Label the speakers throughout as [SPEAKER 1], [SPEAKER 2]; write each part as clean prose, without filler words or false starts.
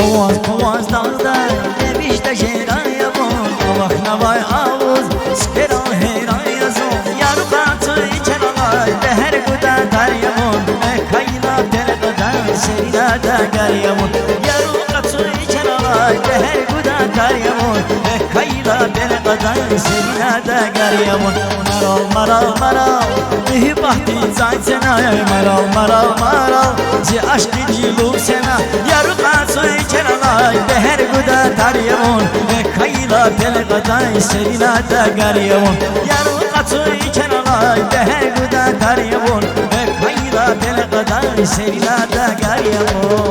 [SPEAKER 1] قواز دادا نوشته شیرای بون وقت نوای آوز سپرا هیرای زون یارو قطعی چرای به هر گودا دریمون خیلا دل قدر سرینا دگریمون یارو قطعی چرای به هر گودا دریمون خیلا دل قدر سرینا دگریمون مرا به بحتی زایتنا مرا زی عشقی جیلو سنا یارو قطعی چرای به هر گودا دریمون خیلا دل قدر سرینا دگریمون یارو قطعی چرای به هر گودا دریمون خیلا دل قدر سرینا دگریمون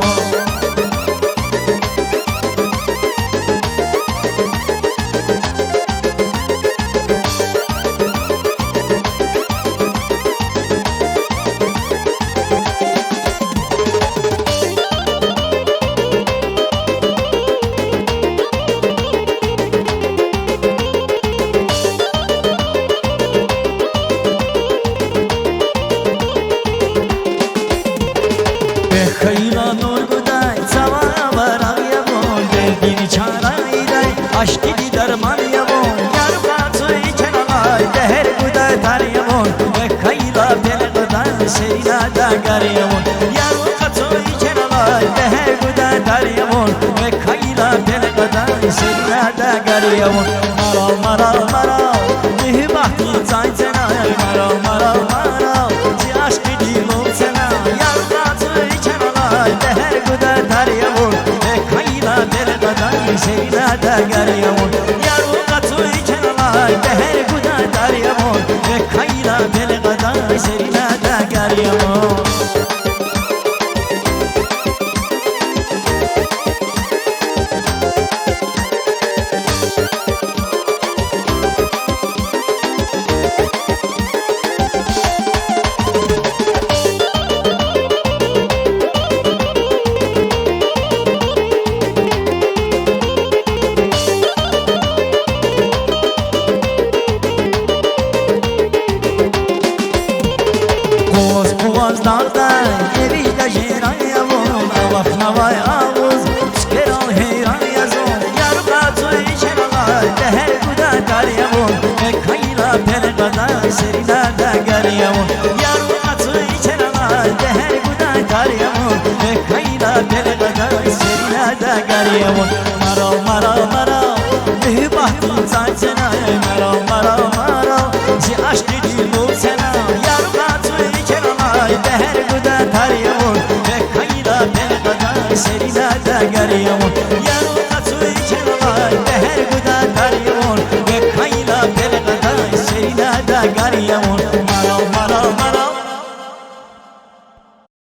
[SPEAKER 1] خیلا نور بودای سوا برای بون دلگیری چارایی دای عشقی دی درمانی بون یارو قطعی چنالای دهر بودای داری بون خیلا دل قدر سرینا دگری بون یارو قطعی چنالای دهر بودای داری بون خیلا دل قدر سرینا دگری بون مرا به بحتی زای زنای مرا زی عشقی دی لو سنا یارو قطعی دهر گودا دریمون خیلا دل قدر سرینا دگریمون یارو قطعی چنالای دهر گودا دریمون خیلا دل قدر سرینا دگریمون قواز دادا نوشته شیرای بون وقت نوای آوز سپرا هیرای زون یارو قطعی چرای به هر گودا دریمون خیلا دل قدر سرینا دگریمون یارو قطعی چرای به هر گودا دریمون خیلا دل قدر سرینا دگریمون مرا به بحتی زای سنای مرا زی عشقی دیلو سنا یارو قطعی چرای به هر گودا دریمون خیلا دل قدر سرینا دگریمون یارو